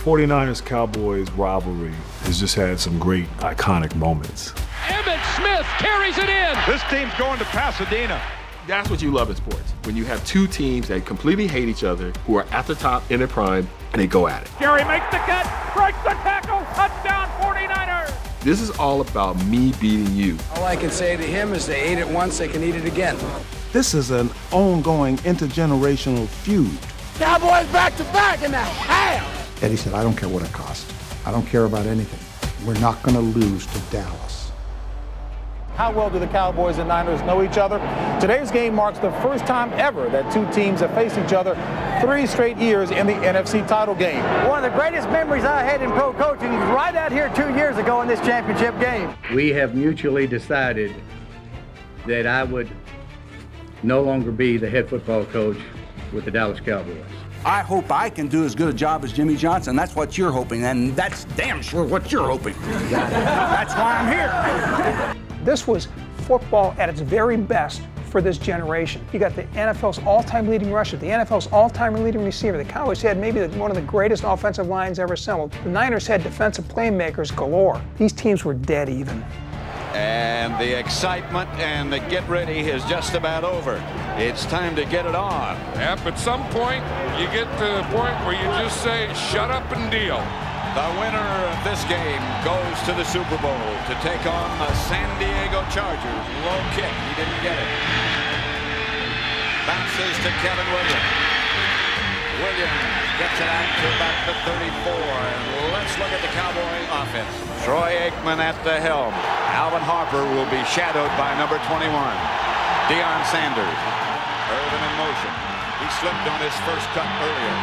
49ers Cowboys rivalry has just had some great iconic moments. Emmitt Smith carries it in. This team's going to Pasadena. That's what you love in sports, when you have two teams that completely hate each other, who are at the top in their prime, and they go at it. Gary makes the cut, breaks the tackle, touchdown 49ers. This is all about me beating you. All I can say to him is they ate it once, they can eat it again. This is an ongoing intergenerational feud. Cowboys back-to-back in the house. Eddie said, I don't care what it costs. I don't care about anything. We're not going to lose to Dallas. How well do the Cowboys and Niners know each other? Today's game marks the first time ever that two teams have faced each other 3 straight years in the NFC title game. One of the greatest memories I had in pro coaching was right out here 2 years ago in this championship game. We have mutually decided that I would no longer be the head football coach with the Dallas Cowboys. I hope I can do as good a job as Jimmy Johnson. That's what you're hoping, and that's damn sure what you're hoping. That's why I'm here. This was football at its very best for this generation. You got the NFL's all-time leading rusher, the NFL's all-time leading receiver. The Cowboys had maybe one of the greatest offensive lines ever assembled. The Niners had defensive playmakers galore. These teams were dead even. And the excitement and the get ready is just about over. It's time to get it on. Yep, at some point, you get to the point where you just say, shut up and deal. The winner of this game goes to the Super Bowl to take on the San Diego Chargers. Low kick, he didn't get it. Bounces to Kevin Williams. Williams gets it out to about the 34. And let's look at the Cowboy offense. Troy Aikman at the helm. Alvin Harper will be shadowed by number 21, Deion Sanders. Irvin in motion. He slipped on his first cut earlier.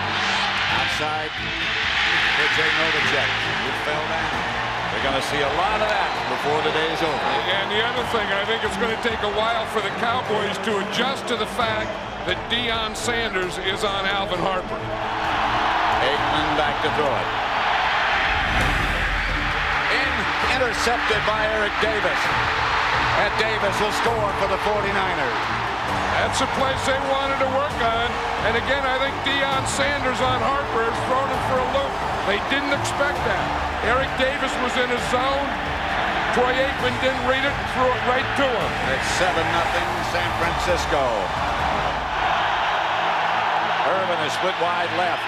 Outside. J. Novacek, who fell down. They're going to see a lot of that before the day's over. And the other thing, I think it's going to take a while for the Cowboys to adjust to the fact that Deion Sanders is on Alvin Harper. Aikman back to throw it. Intercepted by Eric Davis. And Davis will score for the 49ers. That's a place they wanted to work on. And again, I think Deion Sanders on Harper has thrown him for a loop. They didn't expect that. Eric Davis was in his zone. Troy Aikman didn't read it and threw it right to him. It's 7-0 San Francisco. Irvin is split wide left.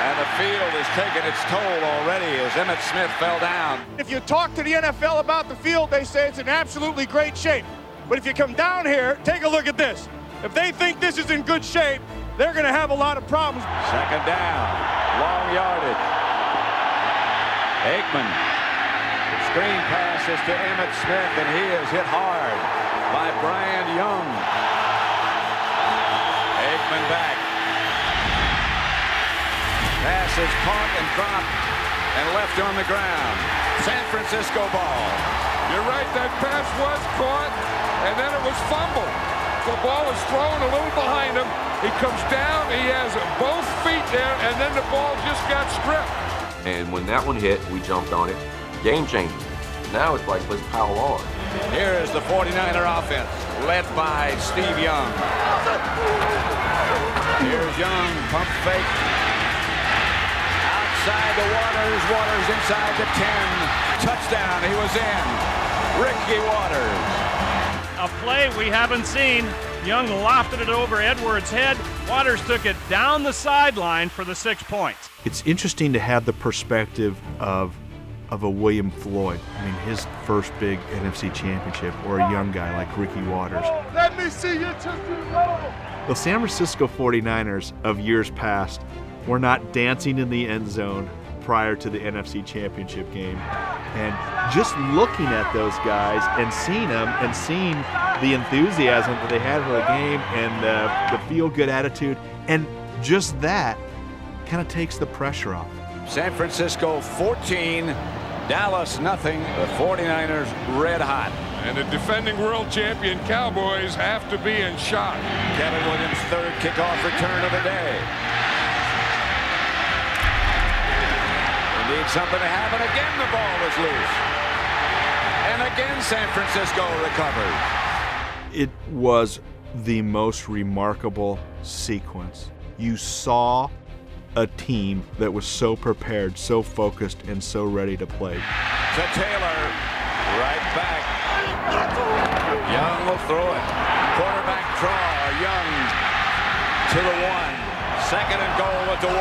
And the field has taken its toll already as Emmitt Smith fell down. If you talk to the NFL about the field, they say it's in absolutely great shape. But if you come down here, take a look at this. If they think this is in good shape, they're going to have a lot of problems. Second down, long yardage. Aikman. The screen passes to Emmitt Smith, and he is hit hard by Brian Young. Aikman back. Pass is caught and dropped and left on the ground. San Francisco ball. You're right, that pass was caught, and then it was fumbled. The ball is thrown a little behind him. He comes down, he has both feet there, and then the ball just got stripped. And when that one hit, we jumped on it. Game changer. Now it's like, let's pile on. Here is the 49er offense, led by Steve Young. Here's Young, pump fake. Outside the Waters inside the 10. Touchdown, he was in. Ricky Waters. A play we haven't seen. Young lofted it over Edwards' head. Waters took it down the sideline for the 6 points. It's interesting to have the perspective of a William Floyd. I mean, his first big NFC championship, or a young guy like Ricky Waters. Let me see you just roll. The San Francisco 49ers of years past were not dancing in the end zone prior to the NFC championship game. And just looking at those guys and seeing them and seeing the enthusiasm that they had for the game and the feel-good attitude, and just that kind of takes the pressure off. San Francisco 14, Dallas nothing. The 49ers red hot. And the defending world champion Cowboys have to be in shock. Kevin Williams' third kickoff return of the day. Need something to happen. Again, the ball is loose. And again, San Francisco recovers. It was the most remarkable sequence. You saw a team that was so prepared, so focused, and so ready to play. To Taylor, right back. Young will throw it. Quarterback draw. Young to the 1. Second and goal at the 1.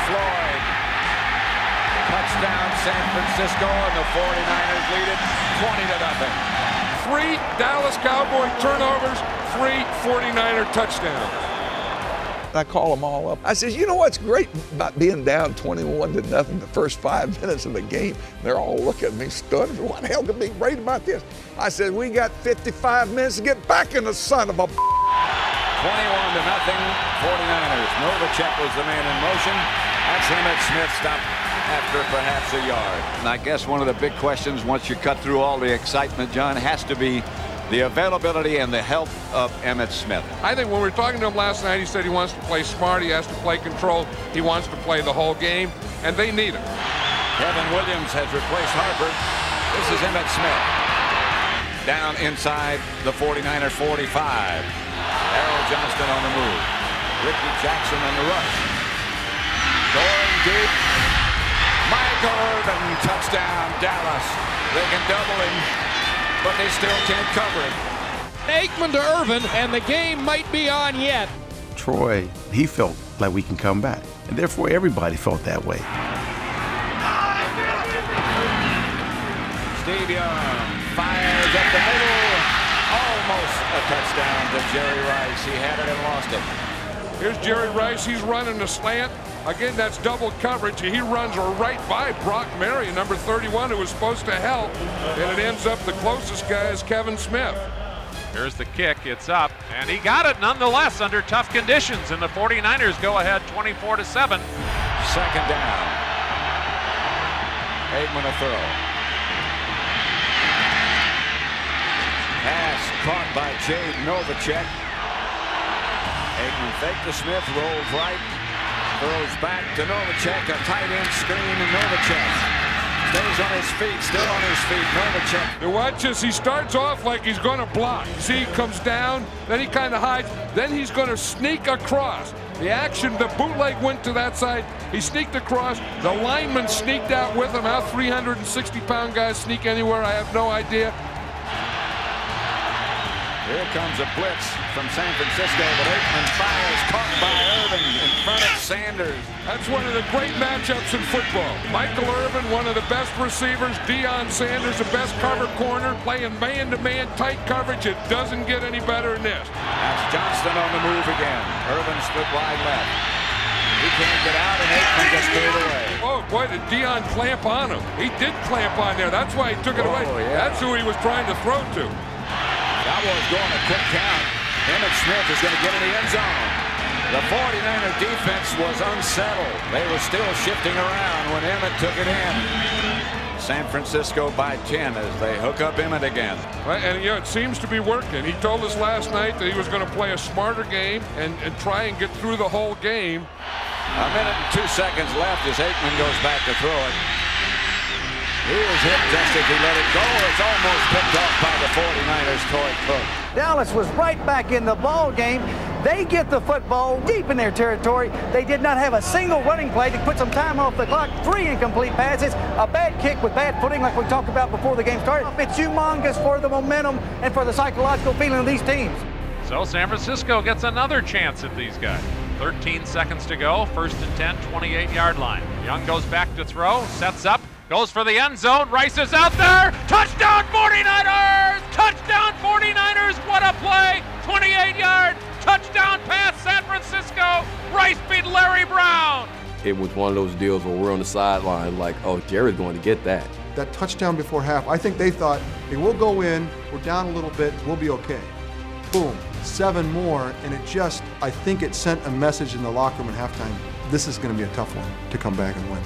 Floyd. Touchdown San Francisco, and the 49ers lead it 20-0. 3 Dallas Cowboy turnovers, 3 49er touchdowns. I call them all up. I said, you know what's great about being down 21-0 the first 5 minutes of the game? They're all looking at me stunned. What the hell could be great about this? I said, we got 55 minutes to get back in the son of a 21-0, 49ers. Novacek was the man in motion. That's Emmitt Smith stopped after perhaps a yard. And I guess one of the big questions, once you cut through all the excitement, John, has to be the availability and the health of Emmitt Smith. I think when we were talking to him last night, he said he wants to play smart, he has to play control, he wants to play the whole game, and they need him. Kevin Williams has replaced Harper. This is Emmitt Smith. Down inside the 49er 45. Errol Johnston on the move. Ricky Jackson on the rush. Going deep. Michael Irvin, touchdown, Dallas. They can double him, but they still can't cover it. Aikman to Irvin, and the game might be on yet. Troy, he felt like we can come back, and therefore everybody felt that way. Steve Young fires up the middle. Almost a touchdown to Jerry Rice. He had it and lost it. Here's Jerry Rice. He's running the slant. Again, that's double coverage. He runs right by Brock Marion, number 31, who was supposed to help. And it ends up the closest guy is Kevin Smith. Here's the kick. It's up. And he got it nonetheless under tough conditions. And the 49ers go ahead 24-7. Second down. Aikman a throw. Pass caught by Jade Novacek. Aikman fake to Smith, rolls right. Throws back to Novacek, a tight end screen, and Novacek stays on his feet, still on his feet. Novacek. And watch this, he starts off like he's going to block. See, he comes down, then he kind of hides, then he's going to sneak across. The action, the bootleg went to that side, he sneaked across, the lineman sneaked out with him. How 360-pound guys sneak anywhere, I have no idea. Here comes a blitz from San Francisco, but Aikman fires, caught by Irvin in front of Sanders. That's one of the great matchups in football. Michael Irvin, one of the best receivers. Deion Sanders, the best cover corner, playing man-to-man tight coverage. It doesn't get any better than this. That's Johnston on the move again. Irvin split wide left. He can't get out, and Aikman just threw it away. Oh, boy, did Deion clamp on him. He did clamp on there. That's why he took it away. Yeah. That's who he was trying to throw to. Cowboys going a quick count. Emmitt Smith is going to get in the end zone. The 49er defense was unsettled. They were still shifting around when Emmitt took it in. San Francisco by 10 as they hook up Emmitt again. And it seems to be working. He told us last night that he was going to play a smarter game and try and get through the whole game. A minute and 2 seconds left as Aikman goes back to throw it. He was hit just as he let it go. It's almost picked off by the 49ers' Troy Cook. Dallas was right back in the ball game. They get the football deep in their territory. They did not have a single running play to put some time off the clock. 3 incomplete passes, a bad kick with bad footing like we talked about before the game started. It's humongous for the momentum and for the psychological feeling of these teams. So San Francisco gets another chance at these guys. 13 seconds to go, 1st and 10, 28-yard line. Young goes back to throw, sets up, goes for the end zone. Rice is out there. Touchdown 49ers! Touchdown 49ers! What a play! 28-yard touchdown pass San Francisco. Rice beat Larry Brown. It was one of those deals where we're on the sideline like, oh, Jerry's going to get that. That touchdown before half, I think they thought, hey, we'll go in, we're down a little bit, we'll be okay. Boom, 7 more, and it just, I think it sent a message in the locker room at halftime. This is going to be a tough one to come back and win.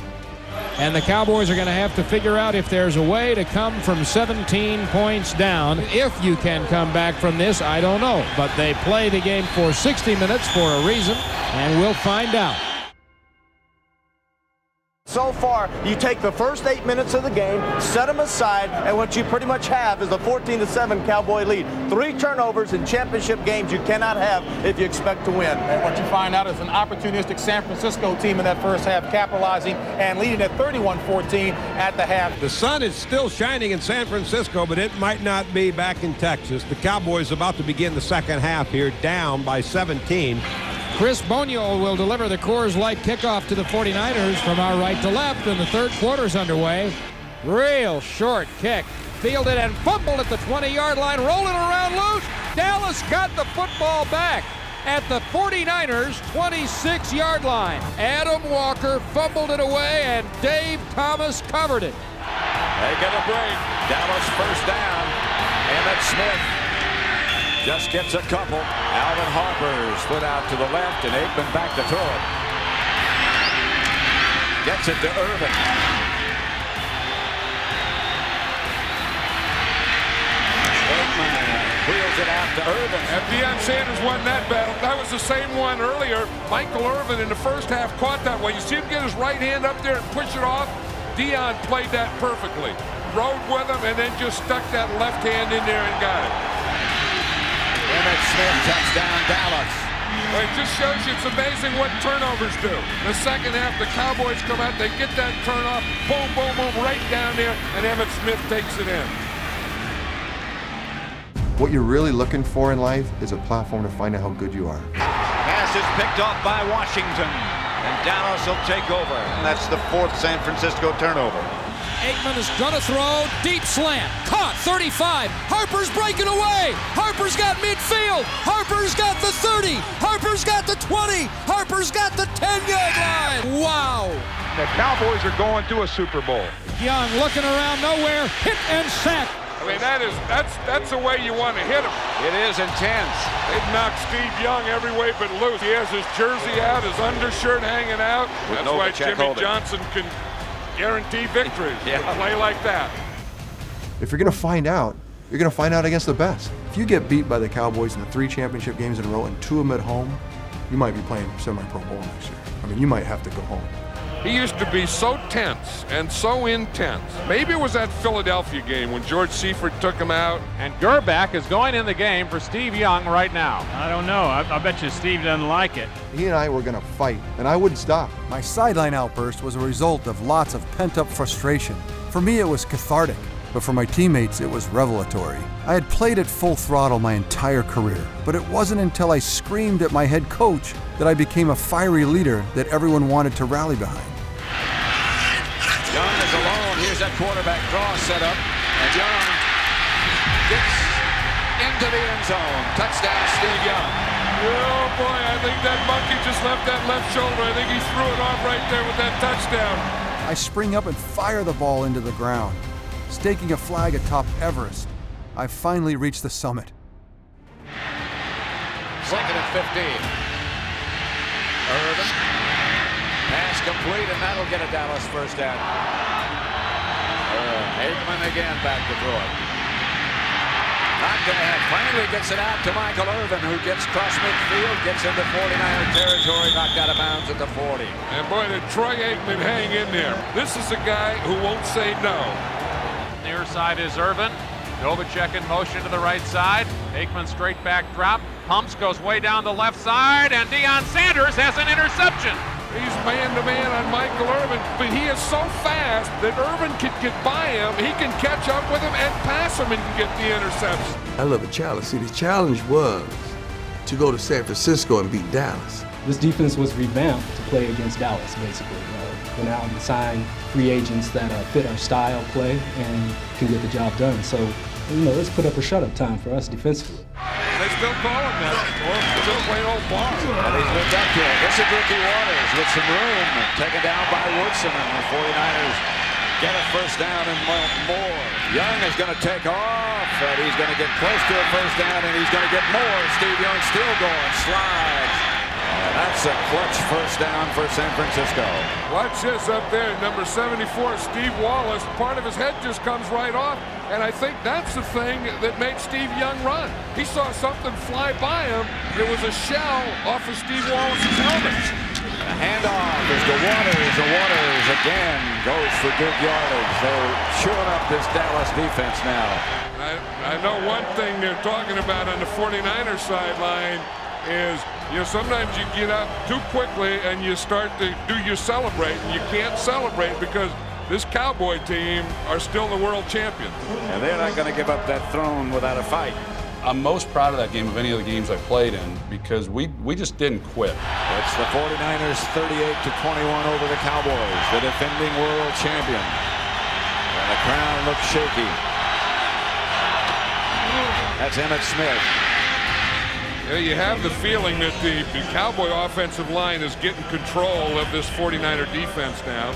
And the Cowboys are going to have to figure out if there's a way to come from 17 points down. If you can come back from this, I don't know. But they play the game for 60 minutes for a reason, and we'll find out. So far, you take the first 8 minutes of the game, set them aside, and what you pretty much have is a 14-7 Cowboy lead. 3 turnovers in championship games you cannot have if you expect to win. And what you find out is an opportunistic San Francisco team in that first half, capitalizing and leading at 31-14 at the half. The sun is still shining in San Francisco, but it might not be back in Texas. The Cowboys about to begin the second half here, down by 17. Chris Boniol will deliver the Coors Light kickoff to the 49ers from our right to left, and the third quarter's underway. Real short kick. Fielded and fumbled at the 20-yard line, rolling around loose. Dallas got the football back at the 49ers' 26-yard line. Adam Walker fumbled it away, and Dave Thomas covered it. They get a break. Dallas first down. Emmitt Smith just gets a couple. Alvin Harper split out to the left, and Aikman back to throw it. Gets it to Irvin. Aikman wheels it out to Irvin. And Deion Sanders won that battle. That was the same one earlier. Michael Irvin in the first half caught that one. You see him get his right hand up there and push it off. Deion played that perfectly. Rode with him and then just stuck that left hand in there and got it. Emmitt Smith, touchdown Dallas. Well, it just shows you it's amazing what turnovers do. The second half, the Cowboys come out, they get that turnoff, boom, boom, boom, right down there, and Emmitt Smith takes it in. What you're really looking for in life is a platform to find out how good you are. Pass is picked off by Washington, and Dallas will take over. And that's the 4th San Francisco turnover. Aikman is gonna throw, deep slant, caught, 35, Harper's breaking away, Harper's got midfield, Harper's got the 30, Harper's got the 20, Harper's got the 10-yard line, wow! The Cowboys are going to a Super Bowl. Young looking around nowhere, hit and sack. I mean, that's the way you want to hit him. It is intense. They've knocked Steve Young every way but loose. He has his jersey out, his undershirt hanging out. That's why Jimmy Johnson can guarantee victory. Yeah. Play like that. If you're going to find out, you're going to find out against the best. If you get beat by the Cowboys in the 3 championship games in a row and 2 of them at home, you might be playing semi-pro bowl next year. I mean, you might have to go home. He used to be so tense and so intense. Maybe it was that Philadelphia game when George Seifert took him out. And Gerback is going in the game for Steve Young right now. I don't know. I bet you Steve doesn't like it. He and I were going to fight, and I wouldn't stop. My sideline outburst was a result of lots of pent-up frustration. For me, it was cathartic, but for my teammates, it was revelatory. I had played at full throttle my entire career, but it wasn't until I screamed at my head coach that I became a fiery leader that everyone wanted to rally behind. Young is alone. Here's that quarterback draw set up. And Young gets into the end zone. Touchdown, Steve Young. Oh, boy, I think that monkey just left that left shoulder. I think he threw it off right there with that touchdown. I spring up and fire the ball into the ground. Staking a flag atop Everest, I finally reached the summit. 2nd and 15. Irvin. Pass complete, and that'll get a Dallas first down. Aikman again back to throw it. Not going to have. Finally gets it out to Michael Irvin, who gets cross midfield, gets into 49er territory, knocked out of bounds at the 40. And boy, did Troy Aikman hang in there. This is a guy who won't say no. Near side is Irvin. Novacek in motion to the right side. Aikman straight back drop. Pumps, goes way down the left side, and Deion Sanders has an interception. He's man-to-man on Michael Irvin, but he is so fast that Irvin can get by him. He can catch up with him and pass him and get the interception. I love a challenge. See, the challenge was to go to San Francisco and beat Dallas. This defense was revamped to play against Dallas, basically. Went out and signed free agents that fit our style play and can get the job done. So, let's put up a shut-up time for us defensively. They still call him that. Or still playing old ball. And he's moved up here. This is Ricky Waters with some room. Taken down by Woodson, and the 49ers get a first down and more. Young is going to take off, and he's going to get close to a first down, and he's going to get more. Steve Young still going. Slides. And that's a clutch first down for San Francisco. Watch this up there, number 74, Steve Wallace. Part of his head just comes right off, and I think that's the thing that made Steve Young run. He saw something fly by him. It was a shell off of Steve Wallace's helmet. handoff is to Waters, and Waters again goes for good yardage. They're chewing up this Dallas defense now. I know one thing they're talking about on the 49ers sideline is, sometimes you get up too quickly and you start to do your celebrate, and you can't celebrate because this Cowboy team are still the world champions. And they're not going to give up that throne without a fight. I'm most proud of that game of any of the games I played in because we just didn't quit. It's the 49ers 38-21 over the Cowboys, the defending world champion. And the crowd looks shaky. That's Emmitt Smith. You have the feeling that the Cowboy offensive line is getting control of this 49er defense now.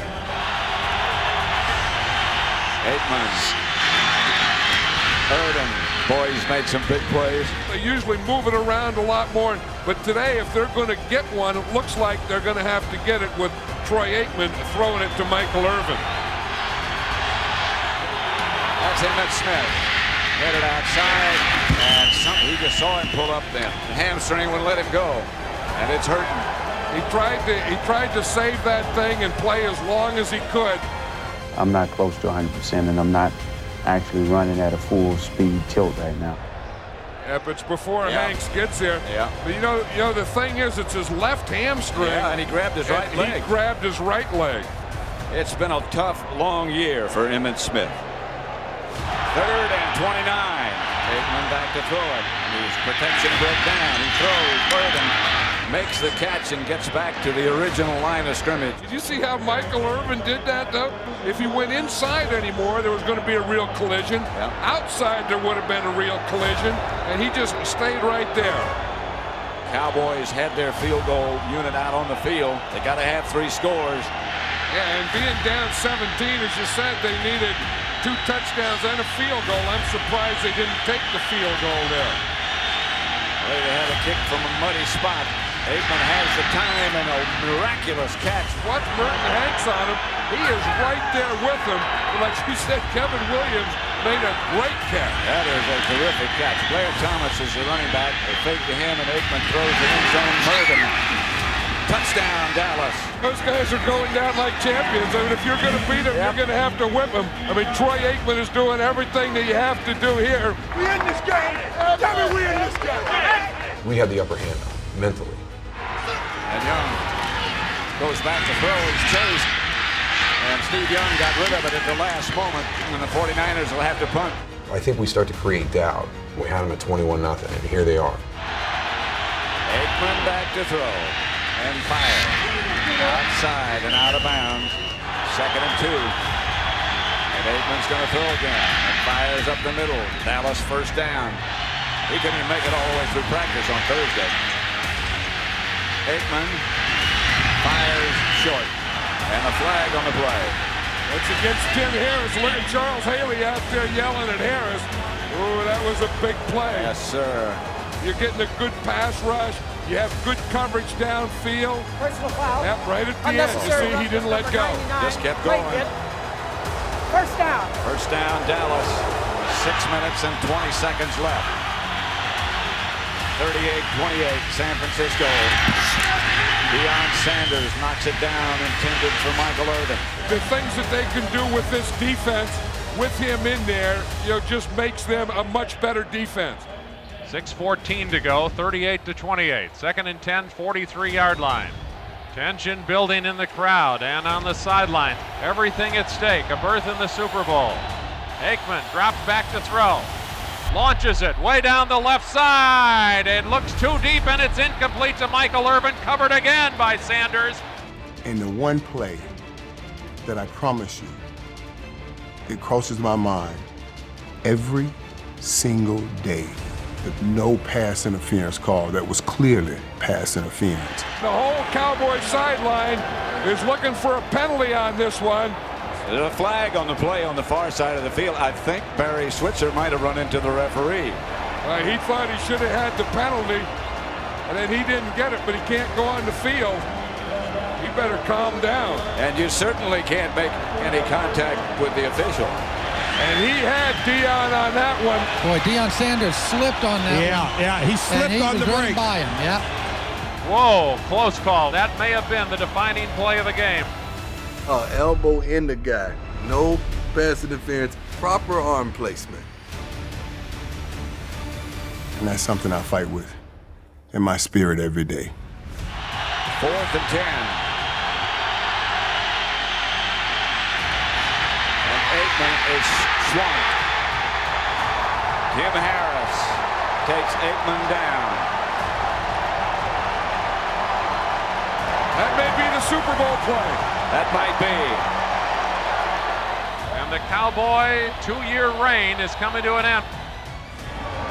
Aikman. Urban. Boy, he's made some big plays. They usually move it around a lot more, but today, if they're going to get one, it looks like they're going to have to get it with Troy Aikman throwing it to Michael Irvin. That's Emmitt Smith. Headed outside, and he just saw him pull up then. The hamstring wouldn't let him go, and it's hurting. He tried to save that thing and play as long as he could. I'm not close to 100%, and I'm not actually running at a full speed tilt right now. Yeah, but it's before Hanks gets there. Yeah. But you know the thing is, it's his left hamstring. Yeah, and he grabbed his right leg. He grabbed his right leg. It's been a tough, long year for Emmitt Smith. 3rd and 29. Aikman back to throw it. His protection broke down. He throws. Burden makes the catch and gets back to the original line of scrimmage. Did you see how Michael Irvin did that, though? If he went inside anymore, there was going to be a real collision. Yeah. Outside, there would have been a real collision, and he just stayed right there. Cowboys had their field goal unit out on the field. They got to have 3 scores. Yeah, and being down 17, as you said, they needed 2 touchdowns and a field goal. I'm surprised they didn't take the field goal there. They had a kick from a muddy spot. Aikman has the time and a miraculous catch. Watch Merton Hanks on him. He is right there with him. Like you said, Kevin Williams made a great catch. That is a terrific catch. Blair Thomas is the running back. They fake to him, and Aikman throws the end zone. Merton. Touchdown, Dallas. Those guys are going down like champions. I mean, if you're going to beat them, you're going to have to whip them. I mean, Troy Aikman is doing everything that you have to do here. We in this game. Tell me we in this game. We have the upper hand mentally. And Young goes back to throw. He's chased. And Steve Young got rid of it at the last moment. And the 49ers will have to punt. I think we start to create doubt. We had them at 21-0, and here they are. Aikman back to throw. And fire. Outside and out of bounds. 2nd and 2. And Aikman's going to throw again. And fires up the middle. Dallas first down. He couldn't even make it all the way through practice on Thursday. Aikman fires short. And a flag on the play. It's against Tim Harris. Look at Charles Haley out there yelling at Harris. Ooh, that was a big play. Yes, sir. You're getting a good pass rush. You have good coverage downfield. Personal foul. Yep, right at the end. You see, he didn't let go. Just kept going. First down. First down, Dallas. 6 minutes and 20 seconds left. 38-28, San Francisco. Deion Sanders knocks it down, intended for Michael Irvin. The things that they can do with this defense, with him in there, just makes them a much better defense. 6:14 to go, 38-28. 2nd and 10, 43-yard line. Tension building in the crowd and on the sideline. Everything at stake, a berth in the Super Bowl. Aikman drops back to throw. Launches it way down the left side. It looks too deep and it's incomplete to Michael Irvin. Covered again by Sanders. And the one play that I promise you, it crosses my mind every single day, that no pass interference call that was clearly pass interference. The whole Cowboys sideline is looking for a penalty on this one. There's a flag on the play on the far side of the field. I think Barry Switzer might have run into the referee. He thought he should have had the penalty, and then he didn't get it, but he can't go on the field. He better calm down. And you certainly can't make any contact with the official. And he had Deion on that one. Boy, Deion Sanders slipped on that one. Yeah, he slipped on the break. By him, yeah. Whoa, close call. That may have been the defining play of the game. Elbow in the guy. No pass interference. Proper arm placement. And that's something I fight with in my spirit every day. 4th and 10. And Aikman is swamped. Jim Harris takes Aikman down. That may be the Super Bowl play. That might be. And the Cowboy 2-year reign is coming to an end.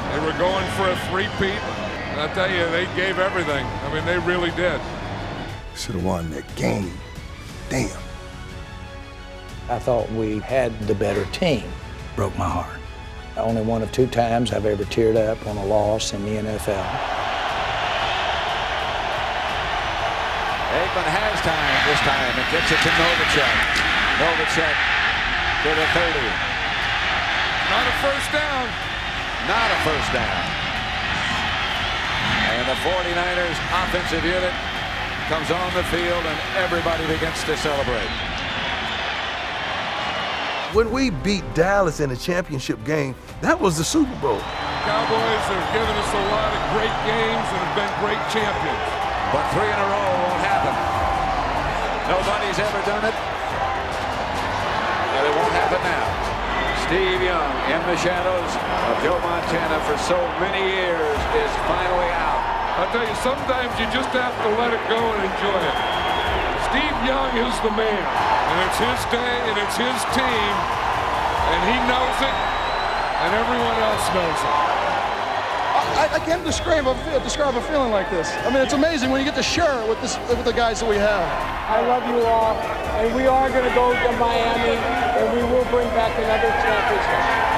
They were going for a three-peat. And I tell you, they gave everything. I mean, they really did. Should have won that game. Damn. I thought we had the better team. Broke my heart. Only one of 2 times I've ever teared up on a loss in the NFL. Aikman has time this time and gets it to Novacek. Novacek to the 30. Not a first down. Not a first down. And the 49ers offensive unit comes on the field and everybody begins to celebrate. When we beat Dallas in a championship game, that was the Super Bowl. Cowboys have given us a lot of great games and have been great champions. But 3 in a row won't happen. Nobody's ever done it. And it won't happen now. Steve Young, in the shadows of Joe Montana for so many years, is finally out. I tell you, sometimes you just have to let it go and enjoy it. Steve Young is the man, and it's his day, and it's his team, and he knows it, and everyone else knows it. I can't describe a feeling like this. I mean, it's amazing when you get to share it with the guys that we have. I love you all, and we are going to go to Miami, and we will bring back another championship.